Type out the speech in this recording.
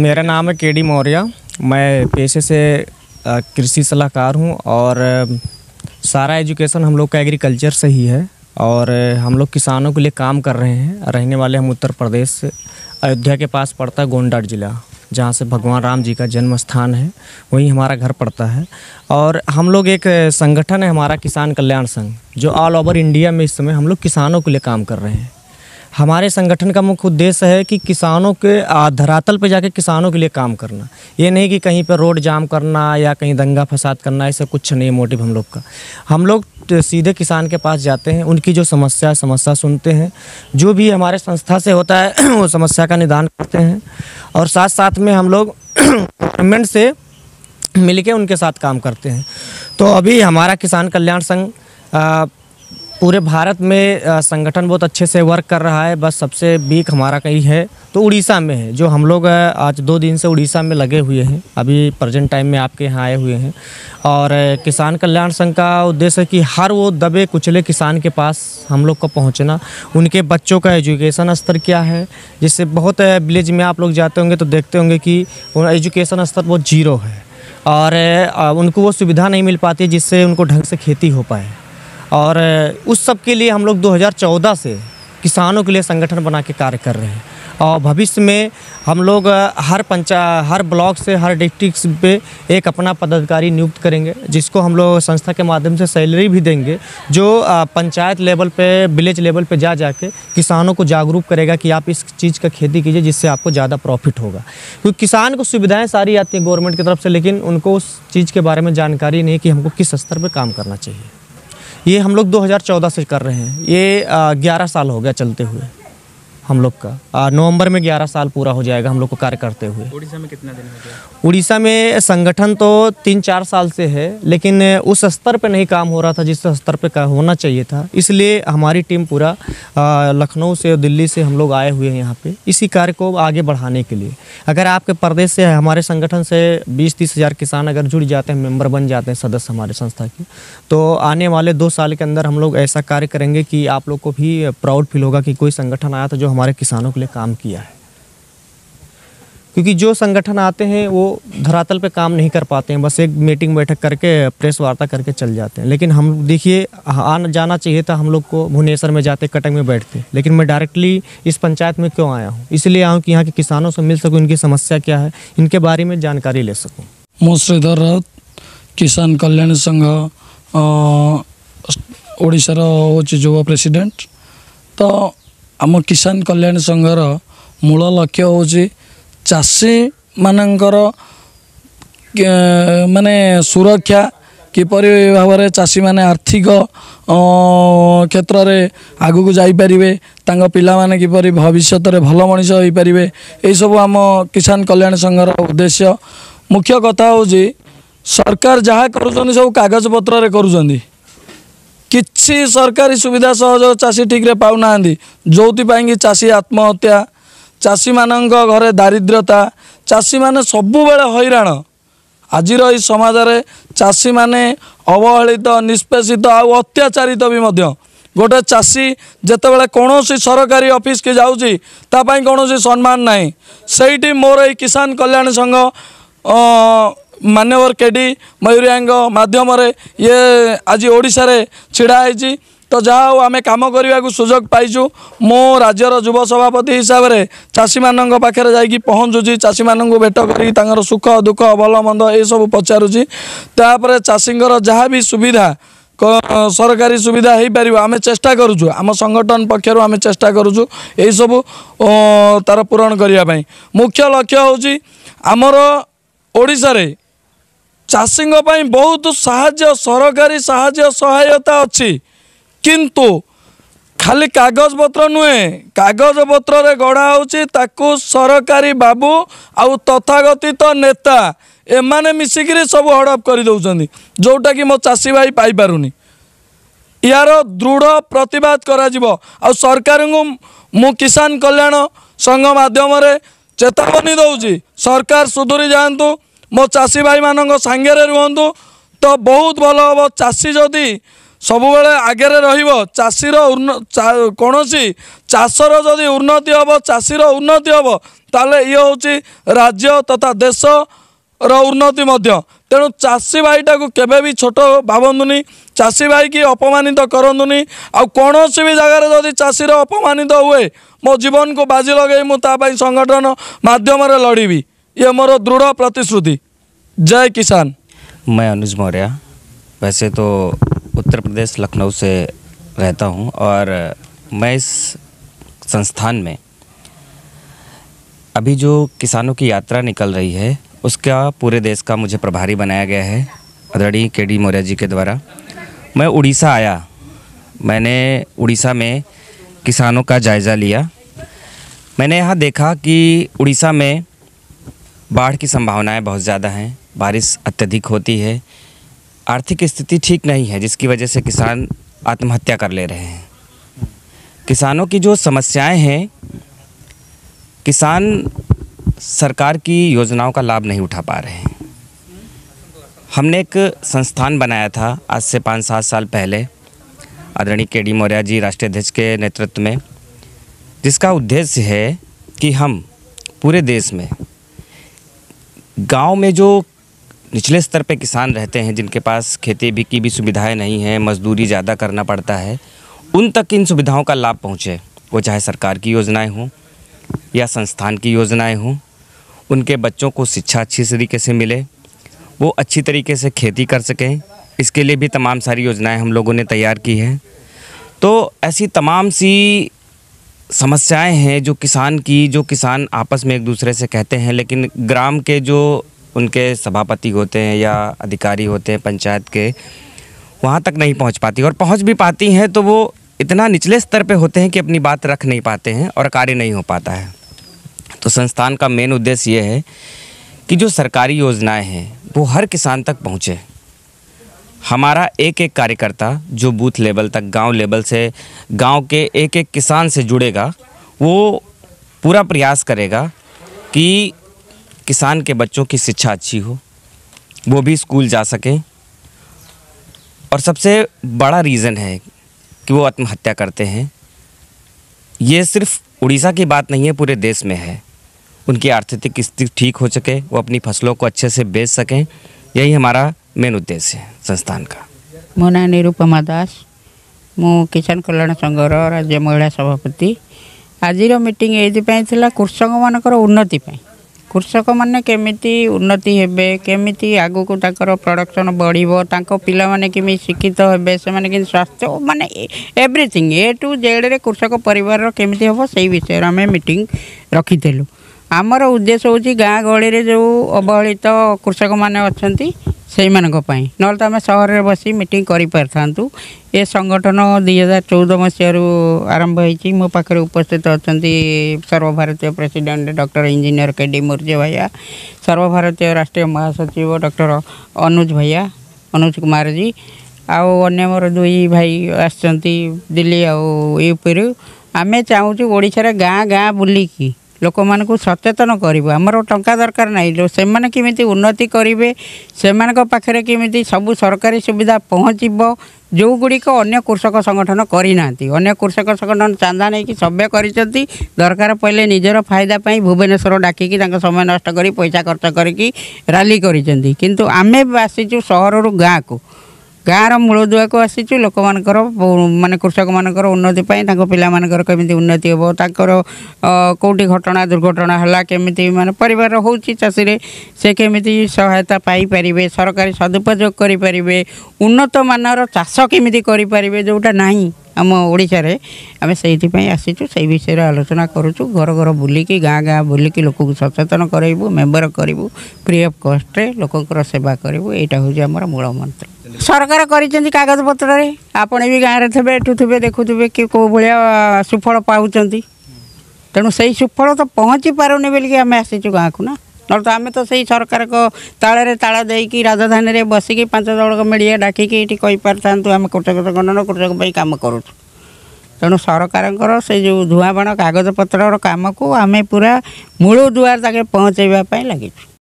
मेरा नाम है केडी मौर्य। मैं पेशे से कृषि सलाहकार हूँ और सारा एजुकेशन हम लोग का एग्रीकल्चर से ही है और हम लोग किसानों के लिए काम कर रहे हैं। रहने वाले हम उत्तर प्रदेश से, अयोध्या के पास पड़ता है गोंडा जिला, जहाँ से भगवान राम जी का जन्म स्थान है, वहीं हमारा घर पड़ता है। और हम लोग एक संगठन है हमारा किसान कल्याण संघ, जो ऑल ओवर इंडिया में इस समय हम लोग किसानों के लिए काम कर रहे हैं। हमारे संगठन का मुख्य उद्देश्य है कि किसानों के धरातल पे जाके किसानों के लिए काम करना। ये नहीं कि कहीं पर रोड जाम करना या कहीं दंगा फसाद करना, ऐसा कुछ नहीं है मोटिव हम लोग का। हम लोग सीधे किसान के पास जाते हैं, उनकी जो समस्या सुनते हैं, जो भी हमारे संस्था से होता है वो समस्या का निदान करते हैं और साथ साथ में हम लोग गवर्नमेंट से मिलके उनके साथ काम करते हैं। तो अभी हमारा किसान कल्याण संघ पूरे भारत में संगठन बहुत अच्छे से वर्क कर रहा है। बस सबसे वीक हमारा कहीं है तो उड़ीसा में है, जो हम लोग आज 2 दिन से उड़ीसा में लगे हुए हैं। अभी प्रेजेंट टाइम में आपके यहाँ आए हुए हैं। और किसान कल्याण संघ का उद्देश्य है कि हर वो दबे कुचले किसान के पास हम लोग को पहुँचना, उनके बच्चों का एजुकेशन स्तर क्या है, जिससे बहुत विलेज में आप लोग जाते होंगे तो देखते होंगे कि एजुकेशन स्तर बहुत जीरो है और उनको वो सुविधा नहीं मिल पाती जिससे उनको ढंग से खेती हो पाए। और उस सब के लिए हम लोग 2014 से किसानों के लिए संगठन बना के कार्य कर रहे हैं और भविष्य में हम लोग हर ब्लॉक से, हर डिस्ट्रिक्ट पे एक अपना पदाधिकारी नियुक्त करेंगे, जिसको हम लोग संस्था के माध्यम से सैलरी भी देंगे, जो पंचायत लेवल पे, विलेज लेवल पे जाके किसानों को जागरूक करेगा कि आप इस चीज़ का खेती कीजिए जिससे आपको ज़्यादा प्रॉफिट होगा। क्योंकि किसान को सुविधाएँ सारी आती हैं गवर्नमेंट की तरफ से, लेकिन उनको उस चीज़ के बारे में जानकारी नहीं कि हमको किस स्तर पर काम करना चाहिए। ये हम लोग 2014 से कर रहे हैं। ये 11 साल हो गया चलते हुए हम लोग का। नवंबर में 11 साल पूरा हो जाएगा हम लोग को कार्य करते हुए। उड़ीसा में कितना दिन हो गया? उड़ीसा में संगठन तो 3-4 साल से है, लेकिन उस स्तर पे नहीं काम हो रहा था जिस स्तर पे का होना चाहिए था। इसलिए हमारी टीम पूरा लखनऊ से और दिल्ली से हम लोग आए हुए हैं यहाँ पे इसी कार्य को आगे बढ़ाने के लिए। अगर आपके प्रदेश से हमारे संगठन से 20-30 हज़ार किसान अगर जुड़ जाते हैं, मेंबर बन जाते हैं, सदस्य हमारे संस्था के, तो आने वाले 2 साल के अंदर हम लोग ऐसा कार्य करेंगे कि आप लोग को भी प्राउड फील होगा कि कोई संगठन आया था जो हमारे किसानों के लिए काम किया है। क्योंकि जो संगठन आते हैं वो धरातल पे काम नहीं कर पाते हैं, बस एक मीटिंग बैठक करके प्रेस वार्ता करके चल जाते हैं। लेकिन हम देखिए, आना जाना चाहिए था हम लोग को, भुवनेश्वर में जाते, कटक में बैठते, लेकिन मैं डायरेक्टली इस पंचायत में क्यों आया हूँ? इसलिए आया हूँ कि यहाँ के किसानों से मिल सकूँ, इनकी समस्या क्या है, इनके बारे में जानकारी ले सकूँ। मो श्रीधर राउत, किसान कल्याण संघ ओडिशार होची युवा प्रेसिडेंट। तो आम किसान कल्याण संघर मूल लक्ष्य होची चाषी मानकर माने सुरक्षा, किपरि भाव में चाषी माने आर्थिक क्षेत्र में आगु को जाई परिबे, तांग पिला माने किपरि भविष्य रे भल मनीष होई परिबे, एई सब आम किसान कल्याण संघर उद्देश्य। मुख्य कथा होची सरकार जहाँ करुछन सब कागज पत्र रे करुछन, किसी सरकारी सुविधा सहयोग चाषी ठीक रे पाउ नांदी, जोथि पाई चाषी आत्महत्या, चाषी मानक घरे दारिद्र्यता, चाषी माने सबु बेले हैरान। आजिर ई समाज रे चाषी माने अवहेलित, निष्पेषित और अत्याचारित भी मध्य। गोटे चाषी जेतेबेले कौनसी सरकारी ऑफिस के जाउची ता पई कौनसी सम्मान नाही। सेठी मोर ई किसान कल्याण संघ मान्यवर केडी मयूरिया माध्यम ये आज ओडिशा रे छिड़ा है। तो जहाँ आम कम करने को सुजोग पाइचु, मो राज्यर युव सभापति हिसाब से चाषी मान पाखे जाकि पहुँचुची, चाषी मान भेट कर सुख दुख भल मंद ये सब पचारुची। तापर चाषी जहाँ भी सुविधा सरकारी सुविधा हो पार आम चेष्टा करुचु, आम संगठन पक्षर आम चेष्टा करुचु यही सब तार पूरण करने। मुख्य लक्ष्य हूँ आमर ओडिशा रे चाषी बहुत साहाय्य, सरकारी साहाय्य सहायता अच्छी, किंतु खाली कागज पत्र नुहे, कागज पत्र रे गढ़ा होची ताकू सरकारी बाबू आउ तथागतित नेता एमाने मिसिकिरी सब हड़प कर दउछंदी, जोटा कि मो चाषी भाई पाई पारुनी। यार दृढ़ प्रतिवाद करा जिवो आ सरकार को मु किसान कल्याण संघ माध्यम रे चेतावनी दउची, सरकार सुधुरी जांतु, मो चाषी भाई मानक सांगे रे रुहंतु तो बहुत भल हम। चाषी जदि सब बेले आगे रहिबो, चाषीर कौन चाषर जदि उन्नति हम, चाषीर उन्नति हम, ताले ये होची राज्य तथा देश रो उन्नति मध्य। तेणु चाषी भाईटा को केबे भी छोट भावंतुनी, चाषी भाई की अपमानित करंतुनी। आ कौनसी भी जगार जदि चाषी अपमानित हुए मो जीवन को बाजी लगे मुझे संगठन माध्यम लड़ीबी, ये मोर दृढ़ प्रतिश्रुति। जय किसान। मैं अनुज मौर्य, वैसे तो उत्तर प्रदेश लखनऊ से रहता हूँ और मैं इस संस्थान में अभी जो किसानों की यात्रा निकल रही है उसका पूरे देश का मुझे प्रभारी बनाया गया है आदरणीय के.डी. मौर्य जी के द्वारा। मैं उड़ीसा आया, मैंने उड़ीसा में किसानों का जायज़ा लिया। मैंने यहाँ देखा कि उड़ीसा में बाढ़ की संभावनाएं बहुत ज़्यादा हैं, बारिश अत्यधिक होती है, आर्थिक स्थिति ठीक नहीं है जिसकी वजह से किसान आत्महत्या कर ले रहे हैं। किसानों की जो समस्याएं हैं, किसान सरकार की योजनाओं का लाभ नहीं उठा पा रहे हैं। हमने एक संस्थान बनाया था आज से 5-7 साल पहले आदरणीय के.डी. मौर्य जी राष्ट्रीय अध्यक्ष के नेतृत्व में, जिसका उद्देश्य है कि हम पूरे देश में गांव में जो निचले स्तर पे किसान रहते हैं, जिनके पास खेती भी की भी सुविधाएं नहीं हैं, मजदूरी ज़्यादा करना पड़ता है, उन तक इन सुविधाओं का लाभ पहुँचे। वो चाहे सरकार की योजनाएं हों या संस्थान की योजनाएं हों, उनके बच्चों को शिक्षा अच्छी तरीके से मिले, वो अच्छी तरीके से खेती कर सकें। इसके लिए भी तमाम सारी योजनाएं हम लोगों ने तैयार की हैं। तो ऐसी तमाम सी समस्याएं हैं जो किसान आपस में एक दूसरे से कहते हैं, लेकिन ग्राम के जो उनके सभापति होते हैं या अधिकारी होते हैं पंचायत के, वहाँ तक नहीं पहुँच पाती, और पहुँच भी पाती हैं तो वो इतना निचले स्तर पे होते हैं कि अपनी बात रख नहीं पाते हैं और कार्य नहीं हो पाता है। तो संस्थान का मेन उद्देश्य ये है कि जो सरकारी योजनाएं हैं वो हर किसान तक पहुँचे। हमारा एक एक कार्यकर्ता जो बूथ लेवल तक, गांव लेवल से, गांव के एक एक किसान से जुड़ेगा, वो पूरा प्रयास करेगा कि किसान के बच्चों की शिक्षा अच्छी हो, वो भी स्कूल जा सकें। और सबसे बड़ा रीज़न है कि वो आत्महत्या करते हैं। ये सिर्फ उड़ीसा की बात नहीं है, पूरे देश में है। उनकी आर्थिक स्थिति ठीक हो सके, वो अपनी फसलों को अच्छे से बेच सकें, यही हमारा मेन उद्देश्य है संस्थान का। मो ना निरुपमा दास, मु किसान कल्याण संघर राज्य महिला सभापति। आज मीटिंग ये कृषक मानकर उन्नति पाई, कृषक माने केमिति उन्नति हेबे, केमिति आगु को ताकर प्रोडक्शन बढ़िबो, तांको पिला माने केमि शिक्षित हेबे, से माने कि स्वास्थ्य माने एवरीथिंग ए टू जेड रे कृषक परिवार रो केमिति हेबो, सेही विषय रे हमें मीटिंग रखितेलु। आमर उद्देश्य होची गाँ गहली रे जो अवहेलित कृषक माने अछंती से ना तो आम सहर में बसी मीटिंग कर। ये संगठन 2014 मसीह आरंभ होती। मो पाखे उपस्थित अच्छा सर्वभारतीय president doctor engineer K D. Maurya भैया, सर्वभारतीय राष्ट्रीय महासचिव डॉक्टर अनुज कुमार जी, आने मोर दुई भाई आसती दिल्ली यूपी रु। आमे चाहूँ ओडिशा गाँ गाँ बुलिकी लोक मान सचेतन करूँ। आमर टंका दरकार नहीं, से केमिति उन्नति करेंगे, से पाखे केमिति सबू सरकारी सुविधा पहुँचब, जो गुड़िक अन्य कृषक संगठन करना। अन्य कृषक संगठन चांदा नहीं कि सभ्य कर दरकार पड़े निजर फायदा भुवनेश्वर डाकिकी समय नष्ट कर पैसा खर्च करके रैली कर। आमे आसीचु सहर गाँ को, गाँव मूलदुआ को आसीचु लोक मानकर माने कृषक मानकर उन्नति पिला मानकर केमिति उन्नति हो, कौटी घटना दुर्घटना है केमिति माने परिवार होउची चाषी रे से केमिति सहायता पाई परिबे, सरकारी सदुपयोग करि परिबे, उन्नत मानर चाष केमिति करि परिबे, जोटा नाही आम ओडिशा रे। आमे सेहिथि पई आसीचु, सेही विषय रे आलोचना करूचु। घर घर बुलिकी गाँ गाँ बुलिकी लोक को सचेतन करबू, मेंबर करबू, फ्री ऑफ कॉस्ट रे लोकंकर सेवा करबू। एटा होची हमर मूल मंत्र। सरकार करिसेंती कागज पत्र रे, आपण भी गाँव रे थबे एठु थबे देखुथबे कि को भलिया सुफल पाउचंती। तेणु से सुफल तो पहुँची पारुनी बोलिकी आमे आसीचु गाँ को ना, तो आम तो सही सरकार को ताले ताला देकी राजधानी रे बसिकी 5 जण मीडिया डाकिकी ये कही पारता आम कृषक संगठन कृषक काम करूँ। तेणु सरकार से जो धुआं बाण कागज पत्र काम को आम पूरा मूल दुआर तक पहुँचेवा लगी।